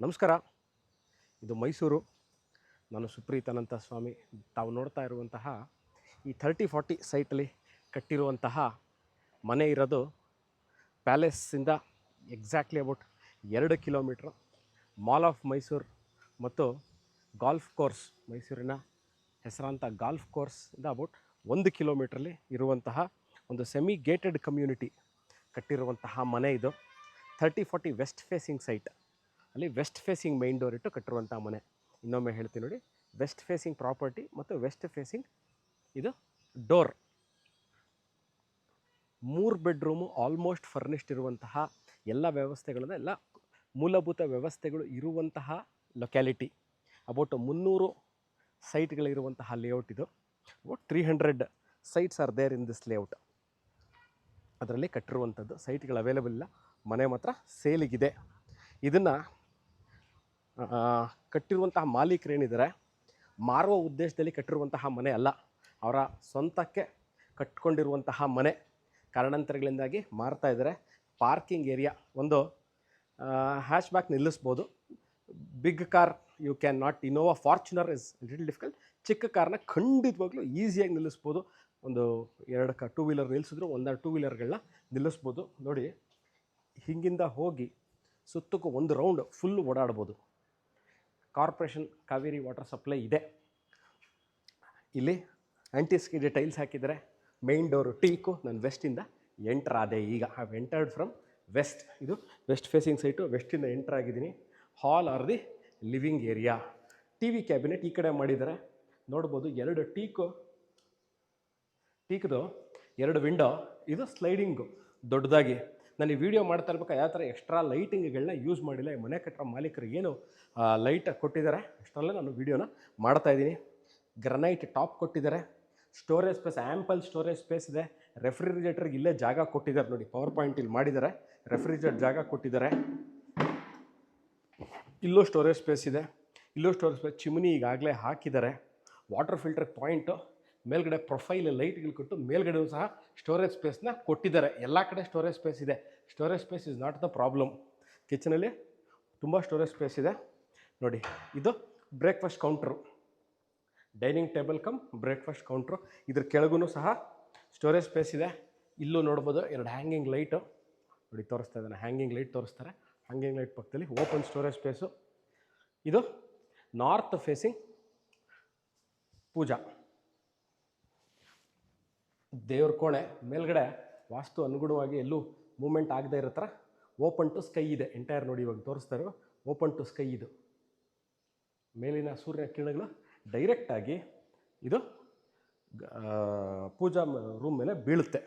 ನಮಸ್ಕಾರ. ಇದು ಮೈಸೂರು. ನಾನು ಸುಪ್ರೀತ್ ಅನಂತ ಸ್ವಾಮಿ. ತಾವು ನೋಡ್ತಾ ಇರುವಂತಹ ಈ 30-40 ಸೈಟಲ್ಲಿ ಕಟ್ಟಿರುವಂತಹ ಮನೆ ಇರೋದು ಪ್ಯಾಲೇಸಿಂದ exactly about 2 kilometre. Mall of Mysore ಮತ್ತು ಗಾಲ್ಫ್ ಕೋರ್ಸ್, ಮೈಸೂರಿನ ಹೆಸರಾಂತ ಗಾಲ್ಫ್ ಕೋರ್ಸಿಂದ ಅಬೌಟ್ 1 ಕಿಲೋಮೀಟ್ರಲ್ಲಿ ಇರುವಂತಹ ಒಂದು ಸೆಮಿ ಗೇಟೆಡ್ ಕಮ್ಯುನಿಟಿ ಕಟ್ಟಿರುವಂತಹ ಮನೆ ಇದು. 30-40 ವೆಸ್ಟ್ ಫೇಸಿಂಗ್ ಸೈಟ್, ಅಲ್ಲಿ ವೆಸ್ಟ್ ಫೇಸಿಂಗ್ ಮೈನ್ ಡೋರ್ ಇಟ್ಟು ಕಟ್ಟಿರುವಂಥ ಮನೆ. ಇನ್ನೊಮ್ಮೆ ಹೇಳ್ತೀನಿ ನೋಡಿ, ವೆಸ್ಟ್ ಫೇಸಿಂಗ್ ಪ್ರಾಪರ್ಟಿ ಮತ್ತು ವೆಸ್ಟ್ ಫೇಸಿಂಗ್ ಇದು ಡೋರ್. 3 ಬೆಡ್ರೂಮು ಆಲ್ಮೋಸ್ಟ್ ಫರ್ನಿಷ್ಡ್ ಇರುವಂತಹ ಎಲ್ಲ ವ್ಯವಸ್ಥೆಗಳನ್ನು, ಎಲ್ಲ ಮೂಲಭೂತ ವ್ಯವಸ್ಥೆಗಳು ಇರುವಂತಹ ಲೊಕ್ಯಾಲಿಟಿ. ಅಬೌಟ್ 300 ಸೈಟ್ಗಳಿರುವಂತಹ ಲೇಔಟ್ ಇದು. About 300 sites are there in this layout. ಅದರಲ್ಲಿ ಕಟ್ಟಿರುವಂಥದ್ದು. ಸೈಟ್ಗಳು ಅವೈಲೇಬಲ್ ಇಲ್ಲ, ಮನೆ ಮಾತ್ರ ಸೇಲಿಗಿದೆ. ಇದನ್ನು ಕಟ್ಟಿರುವಂತಹ ಮಾಲೀಕರೇನಿದ್ದಾರೆ, ಮಾರುವ ಉದ್ದೇಶದಲ್ಲಿ ಕಟ್ಟಿರುವಂತಹ ಮನೆ ಅಲ್ಲ, ಅವರ ಸ್ವಂತಕ್ಕೆ ಕಟ್ಕೊಂಡಿರುವಂತಹ ಮನೆ. ಕಾರಣಾಂತರಗಳಿಂದಾಗಿ ಮಾರ್ತಾ ಇದ್ದಾರೆ. ಪಾರ್ಕಿಂಗ್ ಏರಿಯಾ, ಒಂದು ಹ್ಯಾಶ್ ಬ್ಯಾಕ್ ನಿಲ್ಲಿಸ್ಬೋದು. Big car you can not. Innova Fortuner is little difficult. ಚಿಕ್ಕ ಕಾರ್ನ ಖಂಡಿತವಾಗ್ಲೂ ಈಸಿಯಾಗಿ ನಿಲ್ಲಿಸ್ಬೋದು. ಒಂದು 2 ಟೂ ವೀಲರ್ ನಿಲ್ಲಿಸಿದ್ರು 1-2 ಟೂ ವೀಲರ್ಗಳನ್ನ ನಿಲ್ಲಿಸ್ಬೋದು. ನೋಡಿ, ಹಿಂಗಿಂದ ಹೋಗಿ ಸುತ್ತಕ್ಕೂ ಒಂದು ರೌಂಡ್ ಫುಲ್ ಓಡಾಡ್ಬೋದು. ಕಾರ್ಪೊರೇಷನ್ ಕಾವೇರಿ ವಾಟರ್ ಸಪ್ಲೈ ಇದೆ. ಇಲ್ಲಿ ಆಂಟಿಸ್ಕಿಡ್ ಟೈಲ್ಸ್ ಹಾಕಿದರೆ. Main door teak. ನಾನು ವೆಸ್ಟಿಂದ ಎಂಟರ್ ಆದೆ. ಈಗ I have entered from west. ಇದು ವೆಸ್ಟ್ ಫೇಸಿಂಗ್ ಸೈಟು. ವೆಸ್ಟಿಂದ ಎಂಟರ್ ಆಗಿದ್ದೀನಿ. Hall are the living area. T V cabinet ಈ ಕಡೆ ಮಾಡಿದ್ದಾರೆ, ನೋಡ್ಬೋದು. 2 ಟೀಕ್ದು 2 ವಿಂಡೋ. ಇದು ಸ್ಲೈಡಿಂಗು ದೊಡ್ಡದಾಗಿ. ನಾನು ಈ ವಿಡಿಯೋ ಮಾಡ್ತಾ ಇರ್ಬೇಕು, ಯಾವ ಥರ ಎಕ್ಸ್ಟ್ರಾ ಲೈಟಿಂಗ್ಗಳನ್ನ ಯೂಸ್ ಮಾಡಿಲ್ಲ. ಈ ಮನೆ ಕಟ್ಟೋ ಮಾಲೀಕರಿಗೆ ಏನು ಲೈಟ್ ಕೊಟ್ಟಿದ್ದಾರೆ ಅಷ್ಟರಲ್ಲೇ ನಾನು ವೀಡಿಯೋನ ಮಾಡ್ತಾಯಿದ್ದೀನಿ. ಗ್ರನೈಟ್ ಟಾಪ್ ಕೊಟ್ಟಿದ್ದಾರೆ. Storage space, ample storage space ಇದೆ. ರೆಫ್ರಿಜಿರೇಟರ್ಗೆ ಇಲ್ಲೇ ಜಾಗ ಕೊಟ್ಟಿದ್ದಾರೆ ನೋಡಿ, ಪವರ್ ಪಾಯಿಂಟ್ ಇಲ್ಲಿ ಮಾಡಿದ್ದಾರೆ. ರೆಫ್ರಿಜಿರೇಟರ್ ಜಾಗ ಕೊಟ್ಟಿದ್ದಾರೆ. ಇಲ್ಲೂ ಸ್ಟೋರೇಜ್ ಸ್ಪೇಸ್ ಇದೆ. ಇಲ್ಲೂ ಸ್ಟೋರೇಜ್ ಸ್ಪೇಸ್. ಚಿಮ್ನಿ ಈಗಾಗಲೇ ಹಾಕಿದ್ದಾರೆ. Water filter point. ಮೇಲ್ಗಡೆ ಪ್ರೊಫೈಲ್ ಲೈಟ್ಗಳು ಕೊಟ್ಟು ಮೇಲ್ಗಡೆಯೂ ಸಹ ಸ್ಟೋರೇಜ್ ಸ್ಪೇಸ್ನ ಕೊಟ್ಟಿದ್ದಾರೆ. ಎಲ್ಲ ಕಡೆ ಸ್ಟೋರೇಜ್ ಸ್ಪೇಸ್ ಇದೆ. Storage space is not the problem. ಕಿಚನಲ್ಲಿ ತುಂಬ ಸ್ಟೋರೇಜ್ ಸ್ಪೇಸ್ ಇದೆ ನೋಡಿ. ಇದು breakfast counter, dining table cum breakfast counter. ಇದ್ರ ಕೆಳಗೂ ಸಹ ಸ್ಟೋರೇಜ್ ಸ್ಪೇಸ್ ಇದೆ. ಇಲ್ಲೂ ನೋಡ್ಬೋದು 2 ಹ್ಯಾಂಗಿಂಗ್ ಲೈಟು ನೋಡಿ, ತೋರಿಸ್ತಾ ಇದ್ದಾನೆ. ಹ್ಯಾಂಗಿಂಗ್ ಲೈಟ್ ತೋರಿಸ್ತಾರೆ. ಹ್ಯಾಂಗಿಂಗ್ ಲೈಟ್ ಪಕ್ಕದಲ್ಲಿ ಓಪನ್ ಸ್ಟೋರೇಜ್ ಸ್ಪೇಸು. ಇದು ನಾರ್ತ್ ಫೇಸಿಂಗ್ ಪೂಜಾ ದೇವ್ರ ಕೋಣೆ. ಮೇಲ್ಗಡೆ ವಾಸ್ತು ಅನುಗುಣವಾಗಿ ಎಲ್ಲೂ ಮೂಮೆಂಟ್ ಆಗದೆ ಇರೋ ಥರ ಓಪನ್ ಟು ಸ್ಕೈ ಇದೆ. ಎಂಟೈರ್ ನೋಡಿ, ಇವಾಗ ತೋರಿಸ್ತಾ ಇರೋ ಓಪನ್ ಟು ಸ್ಕೈ ಇದು. ಮೇಲಿನ ಸೂರ್ಯನ ಕಿರಣಗಳು ಡೈರೆಕ್ಟಾಗಿ ಇದು ಪೂಜಾ ರೂಮ್ ಮೇಲೆ ಬೀಳುತ್ತೆ.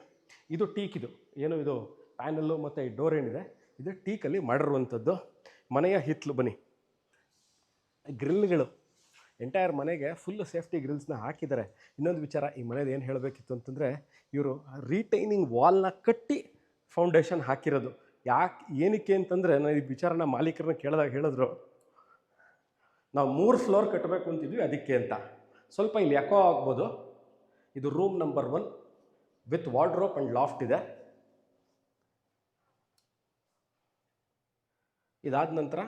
ಇದು ಟೀಕ್. ಇದು ಏನು, ಇದು ಪ್ಯಾನಲ್ಲು ಮತ್ತು ಈ ಡೋರ್ ಏನಿದೆ ಇದು ಟೀಕಲ್ಲಿ ಮಾಡಿರುವಂಥದ್ದು. ಮನೆಯ ಹಿತ್ತಲು ಬನ್ನಿ. ಗ್ರಿಲ್ಗಳು ಎಂಟೈರ್ ಮನೆಗೆ ಫುಲ್ ಸೇಫ್ಟಿ ಗ್ರಿಲ್ಸ್ನ ಹಾಕಿದ್ದಾರೆ. ಇನ್ನೊಂದು ವಿಚಾರ, ಈ ಮನೇದು ಏನು ಹೇಳಬೇಕಿತ್ತು ಅಂತಂದರೆ, ಇವರು ರೀಟೈನಿಂಗ್ ವಾಲ್ನ ಕಟ್ಟಿ ಫೌಂಡೇಶನ್ ಹಾಕಿರೋದು. ಏನಕ್ಕೆ ಅಂತಂದರೆ, ನಾನು ಈ ವಿಚಾರನ ಮಾಲೀಕರನ್ನ ಕೇಳಿದಾಗ ಹೇಳಿದ್ರು, ನಾವು 3 ಫ್ಲೋರ್ ಕಟ್ಟಬೇಕು ಅಂತಿದ್ವಿ ಅದಕ್ಕೆ ಅಂತ. ಸ್ವಲ್ಪ ಇಲ್ಲಿ ಎಕೋ ಆಗ್ಬೋದು. ಇದು room number 1 with wardrobe and loft ಇದೆ. ಇದಾದ ನಂತರ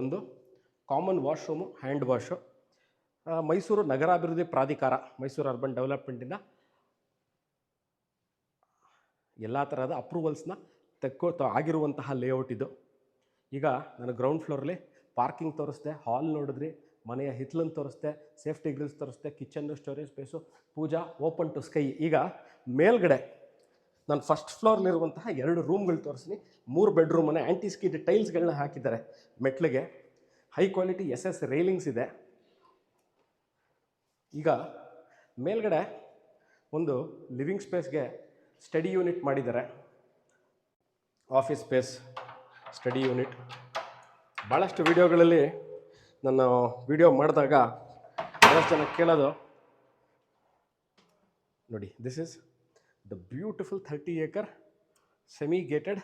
ಒಂದು common washroom, hand wash. Mysuru ನಗರಾಭಿವೃದ್ಧಿ ಪ್ರಾಧಿಕಾರ, ಮೈಸೂರು ಅರ್ಬನ್ ಡೆವಲಪ್ಮೆಂಟಿಂದ ಎಲ್ಲ ಥರದ ಅಪ್ರೂವಲ್ಸ್ನ ಆಗಿರುವಂತಹ ಲೇಔಟ್ ಇದು. ಈಗ ನಾನು ಗ್ರೌಂಡ್ ಫ್ಲೋರಲ್ಲಿ ಪಾರ್ಕಿಂಗ್ ತೋರಿಸ್ದೆ, ಹಾಲ್ ನೋಡಿದ್ರಿ, ಮನೆಯ ಹಿತ್ಲನ್ನು ತೋರಿಸ್ದೆ, ಸೇಫ್ಟಿ ಗ್ರಿಲ್ಸ್ ತೋರಿಸ್ದೆ, ಕಿಚನ್ನು, storage space, puja, open to sky. ಈಗ ಮೇಲ್ಗಡೆ ನಾನು ಫಸ್ಟ್ ಫ್ಲೋರ್ಲಿರುವಂತಹ 2 ರೂಮ್ಗಳು ತೋರಿಸ್ತೀನಿ. 3 ಬೆಡ್ರೂಮನ್ನು ಆ್ಯಂಟಿಸ್ಕಿಡ್ ಟೈಲ್ಸ್ಗಳನ್ನ ಹಾಕಿದ್ದಾರೆ. ಮೆಟ್ಲಿಗೆ ಹೈ ಕ್ವಾಲಿಟಿ SS ರೈಲಿಂಗ್ಸ್ ಇದೆ. ಈಗ ಮೇಲ್ಗಡೆ ಒಂದು ಲಿವಿಂಗ್ ಸ್ಪೇಸ್ಗೆ ಸ್ಟಡಿ ಯೂನಿಟ್ ಮಾಡಿದ್ದಾರೆ. Office space, study unit. ಭಾಳಷ್ಟು ವೀಡಿಯೋಗಳಲ್ಲಿ ನಾನು ವಿಡಿಯೋ ಮಾಡಿದಾಗ ಭಾಳಷ್ಟು ಜನ ಕೇಳೋದು ನೋಡಿ, this is the beautiful 30 acre semi gated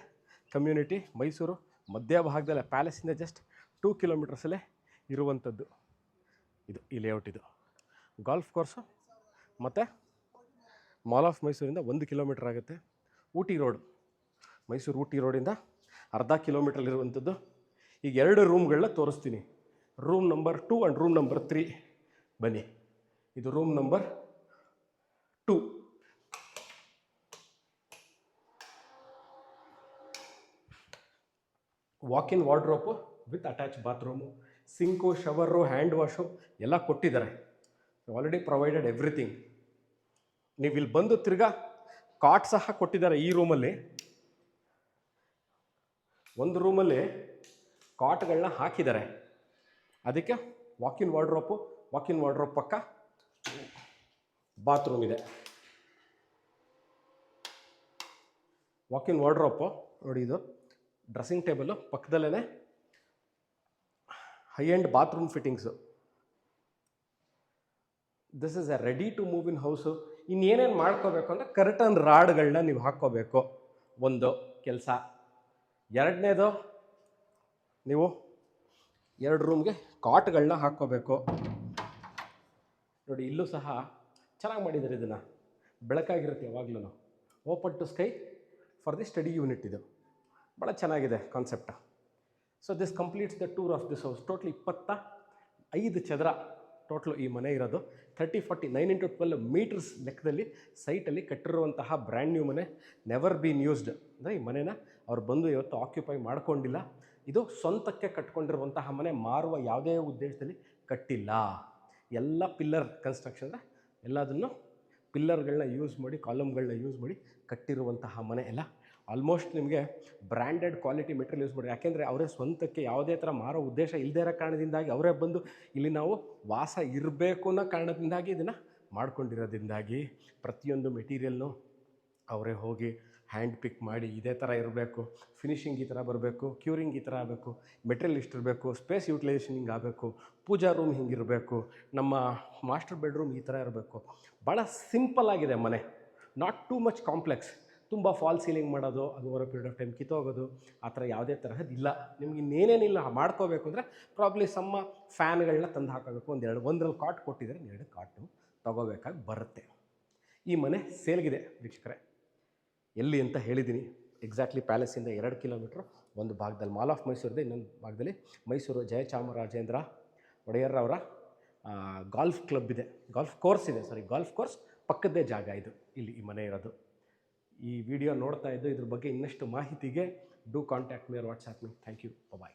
community. Mysore ಮಧ್ಯಭಾಗದಲ್ಲೇ, ಪ್ಯಾಲೇಸಿಂದ ಜಸ್ಟ್ 2 ಕಿಲೋಮೀಟರ್ಸಲ್ಲೇ ಇರುವಂಥದ್ದು ಇದು ಈ ಲೇಔಟ್. ಇದು ಗಾಲ್ಫ್ ಕೋರ್ಸು ಮತ್ತು ಮಾಲ್ ಆಫ್ ಮೈಸೂರಿಂದ 1 ಕಿಲೋಮೀಟರ್ ಆಗುತ್ತೆ. ಊಟಿ ರೋಡ್, ಮೈಸೂರು ಊಟಿ ರೋಡಿಂದ ಅರ್ಧ ಕಿಲೋಮೀಟ್ರಲ್ಲಿರುವಂಥದ್ದು. ಈಗ 2 ರೂಮ್ಗಳನ್ನ ತೋರಿಸ್ತೀನಿ. Room number 2 and room number 3. ಬನ್ನಿ, ಇದು room number 2. Walk-in wardrobe with attach bathroom, sink, ಶವರು, hand wash ಎಲ್ಲ ಕೊಟ್ಟಿದ್ದಾರೆ. Already provided everything. ನೀವು ಇಲ್ಲಿ ಬಂದು ತಿರ್ಗಾ ಕಾಟ್ ಸಹ ಕೊಟ್ಟಿದ್ದಾರೆ. ಈ ರೂಮಲ್ಲಿ ಒಂದು ರೂಮಲ್ಲಿ ಕಾಟ್ಗಳನ್ನ ಹಾಕಿದ್ದಾರೆ. ಅದಕ್ಕೆ ವಾಕ್-ಇನ್ ವಾರ್ಡ್ರೋಬ್ ಪಕ್ಕ ಬಾತ್ರೂಮ್ ಇದೆ. ವಾಕ್-ಇನ್ ವಾರ್ಡ್ರೋಬು ನೋಡಿ, ಇದು ಡ್ರೆಸ್ಸಿಂಗ್ ಟೇಬಲು ಪಕ್ಕದಲ್ಲೇ high end bathroom fittings. This is a ready to move in house. ಇನ್ನೇನೇನು ಮಾಡ್ಕೋಬೇಕು ಅಂದರೆ ಕರ್ಟನ್ ರಾಡ್ಗಳನ್ನ ನೀವು ಹಾಕ್ಕೋಬೇಕು. ಒಂದು ಕೆಲಸ. ಎರಡನೇದು, ನೀವು 2 ರೂಮ್ಗೆ ಕಾಟ್ಗಳನ್ನ ಹಾಕ್ಕೋಬೇಕು. ನೋಡಿ, ಇಲ್ಲೂ ಸಹ ಚೆನ್ನಾಗಿ ಮಾಡಿದ್ದಾರೆ. ಇದನ್ನು ಬೆಳಕಾಗಿರುತ್ತೆ ಯಾವಾಗಲೂ. Open to sky for the study unit. ಇದು ಭಾಳ ಚೆನ್ನಾಗಿದೆ concept. So this completes the tour of this house. Total 25 ಚದರ ಟೋಟ್ಲು ಈ ಮನೆ ಇರೋದು. 30-40 9x12 ಮೀಟರ್ಸ್ ಲೆಕ್ಕದಲ್ಲಿ ಸೈಟಲ್ಲಿ ಕಟ್ಟಿರುವಂತಹ ಬ್ರ್ಯಾಂಡ್ ನ್ಯೂ ಮನೆ. Never bean used. ಅಂದರೆ ಈ ಮನೆನ ಅವ್ರು ಬಂದು ಇವತ್ತು ಆಕ್ಯುಪೈ ಮಾಡ್ಕೊಂಡಿಲ್ಲ. ಇದು ಸ್ವಂತಕ್ಕೆ ಕಟ್ಕೊಂಡಿರುವಂತಹ ಮನೆ. ಮಾರುವ ಯಾವುದೇ ಉದ್ದೇಶದಲ್ಲಿ ಕಟ್ಟಿಲ್ಲ. ಎಲ್ಲ ಪಿಲ್ಲರ್ ಕನ್ಸ್ಟ್ರಕ್ಷನ್, ಎಲ್ಲದನ್ನು ಪಿಲ್ಲರ್ಗಳನ್ನ ಯೂಸ್ ಮಾಡಿ, ಕಾಲಮ್ಗಳನ್ನ ಯೂಸ್ ಮಾಡಿ ಕಟ್ಟಿರುವಂತಹ ಮನೆ. ಎಲ್ಲ ಆಲ್ಮೋಸ್ಟ್ ನಿಮಗೆ ಬ್ರ್ಯಾಂಡೆಡ್ ಕ್ವಾಲಿಟಿ ಮೆಟೀರಿಯಲ್ ಯೂಸ್ ಮಾಡಿ. ಯಾಕೆಂದರೆ ಅವರೇ ಸ್ವಂತಕ್ಕೆ ಯಾವುದೇ ಥರ ಮಾರೋ ಉದ್ದೇಶ ಇಲ್ಲದೇ ಇರೋ ಕಾರಣದಿಂದಾಗಿ, ಅವರೇ ಬಂದು ಇಲ್ಲಿ ನಾವು ವಾಸ ಇರಬೇಕು ಅನ್ನೋ ಕಾರಣದಿಂದಾಗಿ ಇದನ್ನು ಮಾಡ್ಕೊಂಡಿರೋದ್ರಿಂದಾಗಿ ಪ್ರತಿಯೊಂದು ಮೆಟೀರಿಯಲ್ನು ಅವರೇ ಹೋಗಿ ಹ್ಯಾಂಡ್ ಪಿಕ್ ಮಾಡಿ ಇದೇ ಥರ ಇರಬೇಕು, ಫಿನಿಷಿಂಗ್ ಈ ಥರ ಬರಬೇಕು, ಕ್ಯೂರಿಂಗ್ ಈ ಥರ ಆಗಬೇಕು, ಮೆಟೀರಿಯಲ್ ಇಷ್ಟಿರಬೇಕು, ಸ್ಪೇಸ್ ಯೂಟಿಲೈಸೇಷನ್ ಹಿಂಗೆ ಆಗಬೇಕು, ಪೂಜಾ ರೂಮ್ ಹಿಂಗಿರಬೇಕು, ನಮ್ಮ ಮಾಸ್ಟರ್ ಬೆಡ್ರೂಮ್ ಈ ಥರ ಇರಬೇಕು. ಭಾಳ ಸಿಂಪಲ್ ಆಗಿದೆ ಮನೆ. Not too much complex. ತುಂಬ ಫಾಲ್ ಸೀಲಿಂಗ್ ಮಾಡೋದು, ಅದು ಓವರ್ ಪೀರಿಯಡ್ ಆಫ್ ಟೈಮ್ ಕಿತ್ತೋಗೋದು, ಆ ಥರ ಯಾವುದೇ ತರಹದ್ದಿಲ್ಲ. ನಿಮ್ಗೆ ಇನ್ನೇನೇನಿಲ್ಲ ಮಾಡ್ಕೋಬೇಕು ಅಂದರೆ ಪ್ರಾಬ್ಲಿ ಸಮ್ಮ ಫ್ಯಾನ್ಗಳನ್ನ ತಂದು ಹಾಕೋಬೇಕು. ಒಂದರಲ್ಲಿ ಕಾಟ್ ಕೊಟ್ಟಿದ್ದಾರೆ, 2 ಕಾಟು ತೊಗೋಬೇಕಾಗಿ ಬರುತ್ತೆ. ಈ ಮನೆ ಸೇಲ್ಗಿದೆ ವೀಕ್ಷಕರೇ. ಎಲ್ಲಿ ಅಂತ ಹೇಳಿದ್ದೀನಿ. ಎಕ್ಸಾಕ್ಟ್ಲಿ ಪ್ಯಾಲೇಸಿಂದ 2 ಕಿಲೋಮೀಟ್ರು ಒಂದು ಭಾಗದಲ್ಲಿ ಮಾಲ್ ಆಫ್ ಮೈಸೂರಿದೆ, ಇನ್ನೊಂದು ಭಾಗದಲ್ಲಿ ಮೈಸೂರು ಜಯಚಾಮರಾಜೇಂದ್ರ ಒಡೆಯರ್ರವರ ಗಾಲ್ಫ್ ಕ್ಲಬ್ ಇದೆ, ಗಾಲ್ಫ್ ಕೋರ್ಸ್ ಪಕ್ಕದ್ದೇ ಜಾಗ ಇದು. ಇಲ್ಲಿ ಈ ಮನೆ ಇರೋದು. ಈ ವಿಡಿಯೋ ನೋಡ್ತಾ ಇದ್ದು ಇದ್ರ ಬಗ್ಗೆ ಇನ್ನಷ್ಟು ಮಾಹಿತಿಗೆ do contact me or WhatsApp me. Thank you. Bye.